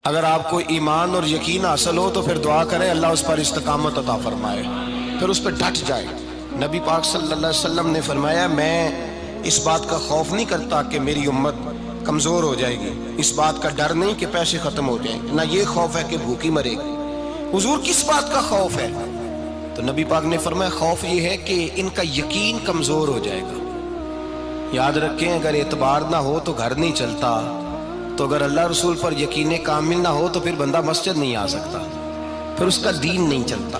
اگر آپ کو ایمان اور یقین حاصل ہو تو پھر دعا کریں اللہ اس پر استقامت عطا فرمائے، پھر اس پہ ڈٹ جائے۔ نبی پاک صلی اللہ علیہ وسلم نے فرمایا میں اس بات کا خوف نہیں کرتا کہ میری امت کمزور ہو جائے گی، اس بات کا ڈر نہیں کہ پیسے ختم ہو جائیں، نہ یہ خوف ہے کہ بھوکی مرے گی۔ حضور کس بات کا خوف ہے؟ تو نبی پاک نے فرمایا خوف یہ ہے کہ ان کا یقین کمزور ہو جائے گا۔ یاد رکھیں اگر اعتبار نہ ہو تو گھر نہیں چلتا، تو اگر اللہ رسول پر یقین کامل نہ ہو تو پھر بندہ مسجد نہیں آ سکتا، پھر اس کا دین نہیں چلتا،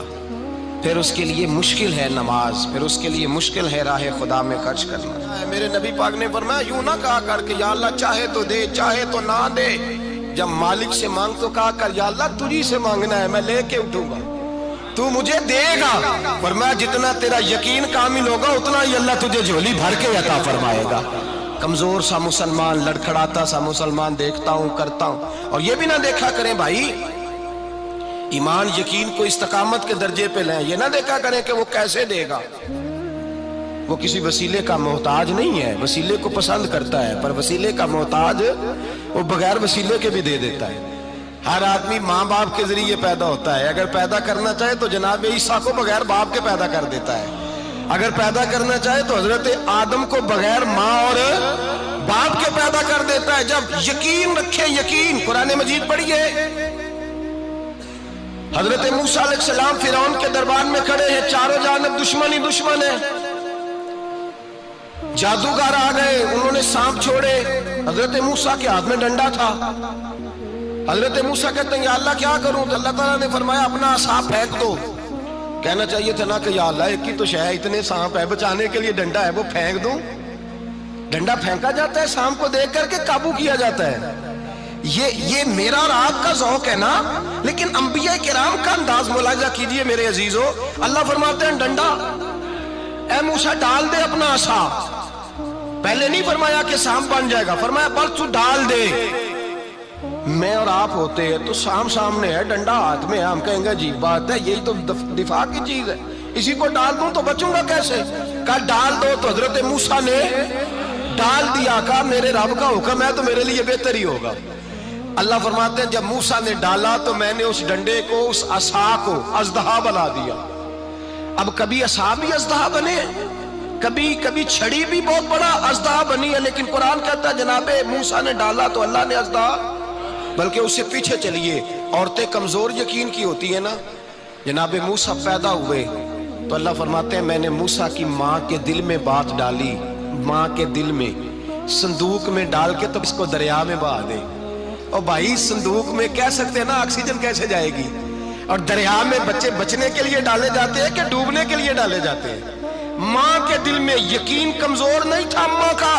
پھر اس کے لیے مشکل ہے نماز، پھر اس کے لیے مشکل ہے راہ خدا میں خرچ کرنا۔ میرے نبی پاک نے فرمایا یوں نہ کہا کر کہ یا اللہ چاہے تو دے چاہے تو نہ دے، جب مالک سے مانگ تو کہا کر یا اللہ تجھی سے مانگنا ہے، میں لے کے اٹھوں گا، تو مجھے دے گا۔ فرمایا جتنا تیرا یقین کامل ہوگا اتنا ہی اللہ تجھے جھولی بھر کے عطا فرمائے گا۔ کمزور سا مسلمان، لڑکھڑاتا سا مسلمان دیکھتا ہوں کرتا ہوں، اور یہ بھی نہ دیکھا کریں بھائی ایمان یقین کو استقامت کے درجے پہ لیں، یہ نہ دیکھا کریں کہ وہ کیسے دے گا، وہ کسی وسیلے کا محتاج نہیں ہے، وسیلے کو پسند کرتا ہے، پر وسیلے کا محتاج وہ بغیر وسیلے کے بھی دے دیتا ہے۔ ہر آدمی ماں باپ کے ذریعے پیدا ہوتا ہے، اگر پیدا کرنا چاہے تو جناب عیسیٰ کو بغیر باپ کے پیدا کر دیتا ہے، اگر پیدا کرنا چاہے تو حضرت آدم کو بغیر ماں اور باپ کے پیدا کر دیتا ہے۔ جب یقین رکھیں، یقین قرآن مجید پڑھیے، حضرت موسیٰ علیہ السلام فرعون کے دربار میں کھڑے ہیں، چاروں جانب دشمن ہی دشمن ہے، جادوگر آ گئے، انہوں نے سانپ چھوڑے، حضرت موسیٰ کے ہاتھ میں ڈنڈا تھا، حضرت موسیٰ کہتے ہیں یا اللہ کیا کروں؟ تو اللہ تعالیٰ نے فرمایا اپنا عصا پھینک دو۔ کہنا چاہیے تھا نا کہ یا اللہ ایک ہی تو شے ہے، اتنے سانپ ہے، بچانے کے لیے ڈنڈا ہے وہ پھینک دوں؟ ڈنڈا پھینکا جاتا ہے، سانپ کو دیکھ کر کے قابو کیا جاتا ہے۔ یہ میرا اور آپ کا ذوق ہے نا، لیکن انبیاء کرام کا انداز ملاحظہ کیجئے میرے عزیزو۔ اللہ فرماتے ہیں ڈنڈا اے موسیٰ ڈال دے اپنا عصا، پہلے نہیں فرمایا کہ سانپ بن جائے گا، فرمایا بس تو ڈال دے۔ میں اور آپ ہوتے ہیں تو سانپ سامنے ہے، ڈنڈا ہاتھ میں ہے، ہم کہیں گے عجیب بات ہے، یہی تو دفاع کی چیز ہے، اسی کو ڈال دوں تو بچوں گا کیسے؟ کہا ڈال دو، تو حضرت موسیٰ نے ڈال دیا، کہا میرے رب کا حکم ہے تو میرے لیے بہتر ہی ہوگا۔ اللہ فرماتے ہیں جب موسیٰ نے ڈالا تو میں نے اس ڈنڈے کو، اس عصا کو اژدہا بنا دیا۔ اب کبھی عصا بھی اژدہا بنے، کبھی چھڑی بھی بہت بڑا اژدہا بنی ہے، لیکن قرآن کہتا ہے جناب موسیٰ نے ڈالا تو اللہ نے اژدہا، بلکہ اس سے پیچھے چلیے، عورتیں کمزور یقین کی ہوتی ہیں نا، جناب موسیٰ پیدا ہوئے تو اللہ فرماتے ہیں میں نے موسیٰ کی ماں کے دل میں بات ڈالی، ماں کے دل میں صندوق میں ڈال کے تو اس کو دریا میں بہا دے۔ اور بھائی صندوق میں کہہ سکتے ہیں نا آکسیجن کیسے جائے گی، اور دریا میں بچے بچنے کے لیے ڈالے جاتے ہیں کہ ڈوبنے کے لیے ڈالے جاتے ہیں؟ ماں کے دل میں یقین کمزور نہیں تھا ماں کا۔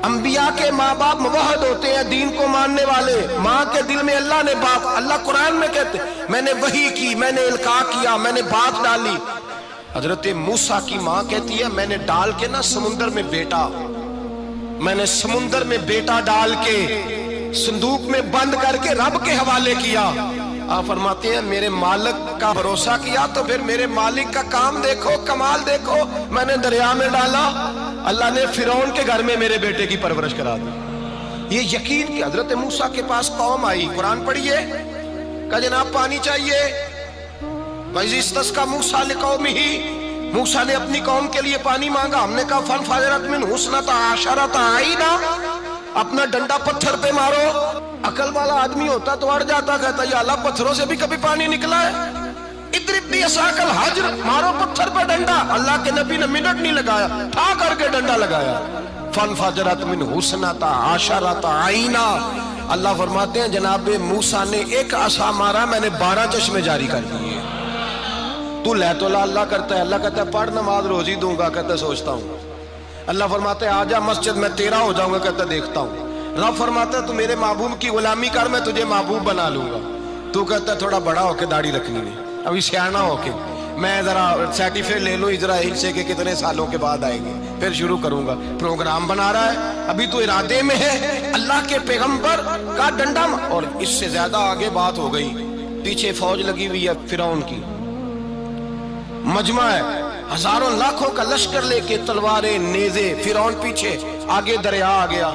انبیاء کے ماں باپ موحد ہوتے ہیں، دین کو ماننے والے، ماں کے دل میں اللہ نے بات، اللہ قرآن میں کہتے میں نے وحی کی، میں نے القاء کیا، میں نے بات ڈالی۔ حضرت موسیٰ کی ماں کہتی ہے میں نے ڈال کے نا سمندر میں بیٹا، میں نے سمندر میں بیٹا ڈال کے صندوق میں بند کر کے رب کے حوالے کیا۔ آپ فرماتے ہیں میرے مالک کا بھروسہ کیا تو پھر میرے مالک کا کام دیکھو، کمال دیکھو، میں نے دریا میں ڈالا، اللہ نے فرعون کے گھر میں میرے بیٹے کی پرورش کرا دی۔ یہ یقین کہ حضرت موسیٰ کے پاس قوم آئی، قرآن پڑھیے، کہا جناب پانی چاہیے، وَإِذِ اسْتَسْقَىٰ مُوسَىٰ لِقَوْمِهِ، موسیٰ نے اپنی قوم کے لیے پانی مانگا، ہم نے کہا فَانْفَجَرَتْ مِنْهُ اثْنَتَا عَشَرَةَ عَيْنًا، اپنا ڈنڈا پتھر پہ مارو۔ عقل والا آدمی ہوتا تو اڑ جاتا، کہتا یا اللہ پتھروں سے بھی کبھی پانی نکلا ہے؟ اضرب بعصاک الحجر، مارو پتھر پہ ڈنڈا۔ اللہ کے نبی نے منٹ نہیں لگایا، ٹھا کر کے ڈنڈا لگایا، فَانْفَجَرَتْ مِنْهُ اثْنَتَا عَشَرَةَ عَيْنًا۔ اللہ فرماتے ہیں جناب موسیٰ نے ایک عصا مارا، میں نے 12 چشمے جاری کر دیے۔ تو لے تو اللہ کرتا ہے، اللہ کہتا ہے پڑھ نماز روزی دوں گا، کہتا ہے سوچتا ہوں۔ اللہ فرماتا ہے آجا مسجد میں تیرا ہو جاؤں گا، کہتا ہے دیکھتا ہوں۔ رب فرماتا ہے تو میرے محبوب کی غلامی کر، میں تجھے محبوب بنا لوں گا۔ تو کہتا ہے تھوڑا بڑا ہو کے داڑھی رکھنی ہے، ابھی سیانا ہو کے میں ذرا سرٹیفکیٹ لے لوں اسرائیل سے کہ کتنے سالوں کے بعد آئیں گے، پھر شروع کروں گا۔ پروگرام بنا رہا ہے، ابھی تو ارادے میں ہے۔ اللہ کے پیغمبر کا ڈنڈا، اور اس سے زیادہ آگے بات ہو گئی، پیچھے فوج لگی ہوئی ہے فرعون کی، مجمع ہے، ہزاروں لاکھوں کا لشکر لے کے، تلواریں نیزے، فرعون پیچھے، آگے دریا آ گیا۔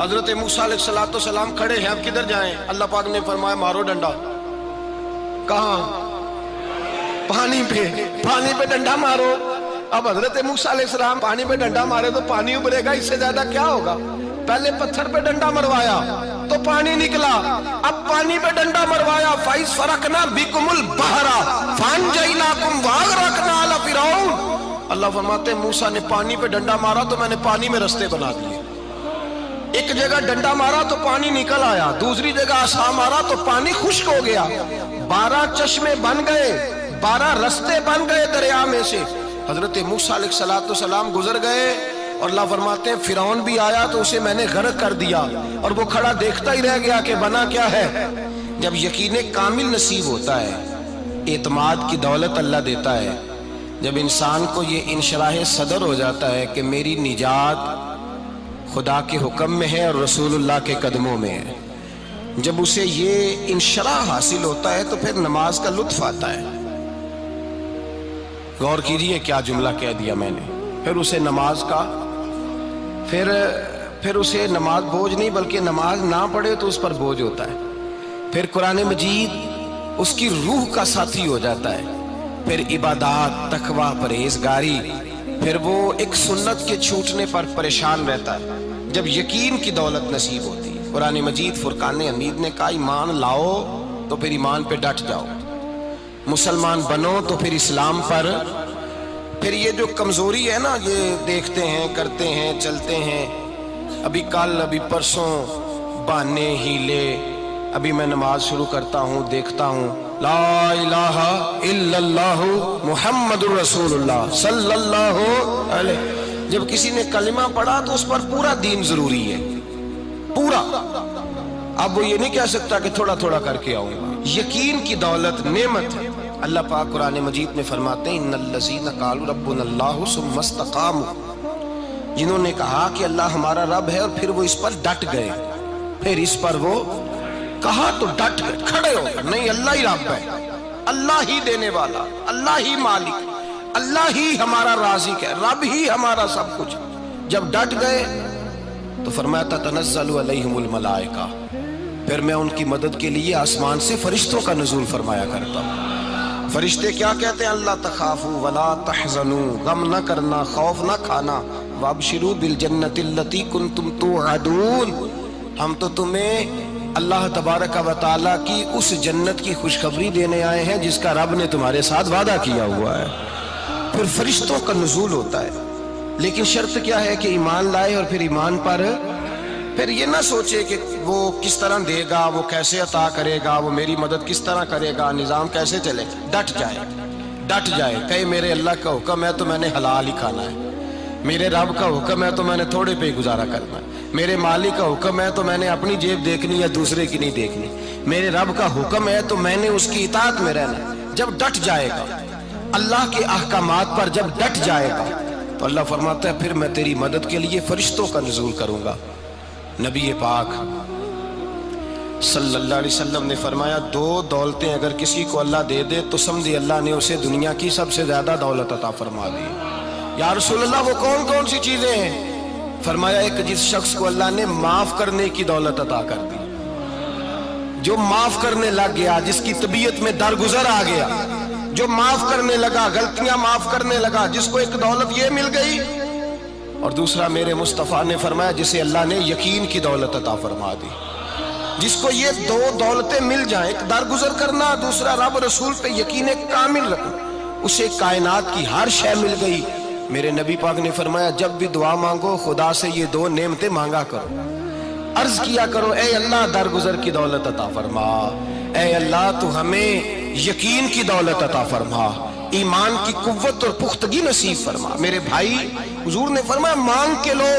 حضرت موسیٰ علیہ السلام کھڑے ہیں، اب کدھر جائیں؟ اللہ پاک نے فرمایا مارو ڈنڈا۔ کہاں؟ پانی پہ ڈنڈا مارو۔ اب حضرت موسیٰ علیہ السلام پانی پہ ڈنڈا مارے تو پانی ابھرے گا، اس سے زیادہ کیا ہوگا؟ پہلے پتھر پہ ڈنڈا مروایا تو پانی نکلا، اب پانی پہ ڈنڈا مروایا فَإِذْ فَرَقْنَا بِكُمُ الْبَحْرَ فَأَنْجَيْنَاكُمْ وَأَغْرَقْنَا آلَ فِرْعَوْنَ۔ اللہ فرماتے ہیں موسیٰ نے پانی پہ ڈنڈا مارا تو میں نے پانی میں رستے بنا دیے۔ ایک جگہ ڈنڈا مارا تو پانی نکل آیا، دوسری جگہ عصا مارا تو پانی خشک ہو گیا، 12 چشمے بن گئے، 12 رستے بن گئے دریا میں سے۔ حضرت موسیٰ علیہ السلام گزر گئے اور اللہ فرماتے ہیں فرعون بھی آیا تو اسے میں نے غرق کر دیا، اور وہ کھڑا دیکھتا ہی رہ گیا کہ بنا کیا ہے۔ جب یقین کامل نصیب ہوتا ہے، اعتماد کی دولت اللہ دیتا ہے، جب انسان کو یہ انشراح صدر ہو جاتا ہے کہ میری نجات خدا کے حکم میں ہے اور رسول اللہ کے قدموں میں ہے، جب اسے یہ انشراح حاصل ہوتا ہے تو پھر نماز کا لطف آتا ہے۔ غور کیجئے کیا جملہ کہہ دیا میں نے۔ پھر اسے نماز کا پھر اسے نماز بوجھ نہیں، بلکہ نماز نہ پڑھے تو اس پر بوجھ ہوتا ہے۔ پھر قرآن مجید اس کی روح کا ساتھی ہو جاتا ہے، پھر عبادات، تقوی، پرہیزگاری، پھر وہ ایک سنت کے چھوٹنے پر پریشان رہتا ہے جب یقین کی دولت نصیب ہوتی ہے۔ قرآن مجید فرقان حمید نے کہا ایمان لاؤ تو پھر ایمان پہ ڈٹ جاؤ، مسلمان بنو تو پھر اسلام پر۔ پھر یہ جو کمزوری ہے نا، یہ دیکھتے ہیں، کرتے ہیں، چلتے ہیں، ابھی کل ابھی پرسوں بہانے ہیلے، ابھی میں نماز شروع کرتا ہوں دیکھتا ہوں لا الہ الا اللہ محمد الرسول اللہ صلی اللہ علیہ۔ جب کسی نے کلمہ پڑھا تو اس پر پورا دین ضروری ہے، پورا۔ اب وہ یہ نہیں کہہ سکتا کہ تھوڑا تھوڑا کر کے آؤں گا۔ یقین کی دولت نعمت ہے۔ اللہ پاک قرآن مجید میں فرماتے ہیں ان الذین قالوا ربنا اللہ ثم استقاموا، جنہوں نے کہا کہ اللہ ہمارا رب ہے اور پھر وہ اس پر ڈٹ گئے، پھر اس پر وہ کہا تو ڈٹ گئے، کھڑے ہو گئے، نہیں اللہ ہی رب ہے، اللہ ہی دینے والا، اللہ ہی مالک، اللہ ہی ہمارا رازق ہے، رب ہی ہمارا سب کچھ۔ جب ڈٹ گئے تو فرمایا تتنزل علیہم الملائکہ، پھر میں ان کی مدد کے لیے آسمان سے فرشتوں کا نزول فرمایا کرتا ہوں۔ فرشتے کیا کہتے ہیں؟ اللہ تخافوا ولا تحزنوا، غم نہ کرنا، خوف نہ کھانا، وابشروا بالجنۃ التی کنتم توعدون، ہم تو تمہیں اللہ تبارک و تعالیٰ کی اس جنت کی خوشخبری دینے آئے ہیں جس کا رب نے تمہارے ساتھ وعدہ کیا ہوا ہے۔ پھر فرشتوں کا نزول ہوتا ہے، لیکن شرط کیا ہے کہ ایمان لائے، اور پھر ایمان پر پھر یہ نہ سوچے کہ وہ کس طرح دے گا، وہ کیسے عطا کرے گا، وہ میری مدد کس طرح کرے گا، نظام کیسے چلے۔ ڈٹ جائے کہے میرے اللہ کا حکم ہے تو میں نے حلال ہی کھانا ہے، میرے رب کا حکم ہے تو میں نے تھوڑے پہ ہی گزارا کرنا ہے، میرے مالک کا حکم ہے تو میں نے اپنی جیب دیکھنی یا دوسرے کی نہیں دیکھنی، میرے رب کا حکم ہے تو میں نے اس کی اطاعت میں رہنا۔ جب ڈٹ جائے گا اللہ کے احکامات پر، جب ڈٹ جائے گا تو اللہ فرماتا ہے پھر میں تیری مدد کے لیے فرشتوں کا نزول کروں گا۔ نبی پاک صلی اللہ علیہ وسلم نے فرمایا 2 دولتیں اگر کسی کو اللہ دے دے تو سمجھے اللہ نے اسے دنیا کی سب سے زیادہ دولت عطا فرما دی۔ یا رسول اللہ وہ کون کون سی چیزیں ہیں؟ فرمایا ایک جس شخص کو اللہ نے معاف کرنے کی دولت عطا کر دی، جو معاف کرنے لگ گیا، جس کی طبیعت میں درگزر آ گیا، جو معاف کرنے لگا، غلطیاں معاف کرنے لگا، جس کو ایک دولت یہ مل گئی۔ اور دوسرا میرے مصطفیٰ نے فرمایا جسے اللہ نے یقین کی دولت عطا فرما دی، جس کو یہ 2 دولتیں مل جائیں، ایک درگزر کرنا، دوسرا رب رسول پہ یقین کامل رکھنا، اسے کائنات کی ہر شے مل گئی۔ میرے نبی پاک نے فرمایا جب بھی دعا مانگو خدا سے یہ 2 نعمتیں مانگا کرو، عرض کیا کرو اے اللہ درگزر کی دولت عطا فرما، اے اللہ تو ہمیں یقین کی دولت عطا فرما، ایمان کی قوت اور پختگی نصیب فرما۔ میرے بھائی حضور نے فرمایا مانگ کے لو۔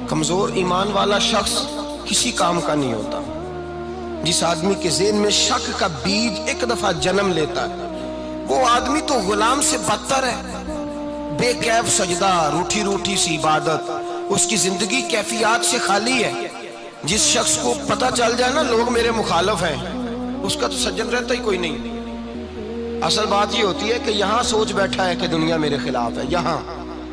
کمزور ایمان والا شخص کسی کام کا نہیں ہوتا۔ جس آدمی کے ذہن میں شک کا بیج ایک دفعہ جنم لیتا ہے وہ آدمی تو غلام سے بدتر ہے، بے کیف سجدہ، روٹھی روٹھی سی عبادت، اس کی زندگی کیفیات سے خالی ہے۔ جس شخص کو پتہ چل جائے نا لوگ میرے مخالف ہیں، اس کا تو سجن رہتا ہی کوئی نہیں۔ اصل بات یہ ہوتی ہے کہ یہاں سوچ بیٹھا ہے کہ دنیا میرے خلاف ہے، یہاں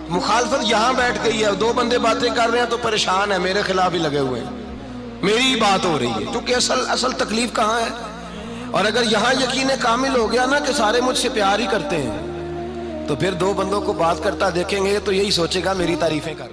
مخالفت یہاں بیٹھ گئی ہے، دو بندے باتیں کر رہے ہیں تو پریشان ہے، میرے خلاف ہی لگے ہوئے ہیں، میری ہی بات ہو رہی ہے، کیونکہ اصل تکلیف کہاں ہے؟ اور اگر یہاں یقین کامل ہو گیا نا کہ سارے مجھ سے پیار ہی کرتے ہیں، تو پھر دو بندوں کو بات کرتا دیکھیں گے تو یہی سوچے گا میری تعریفیں کر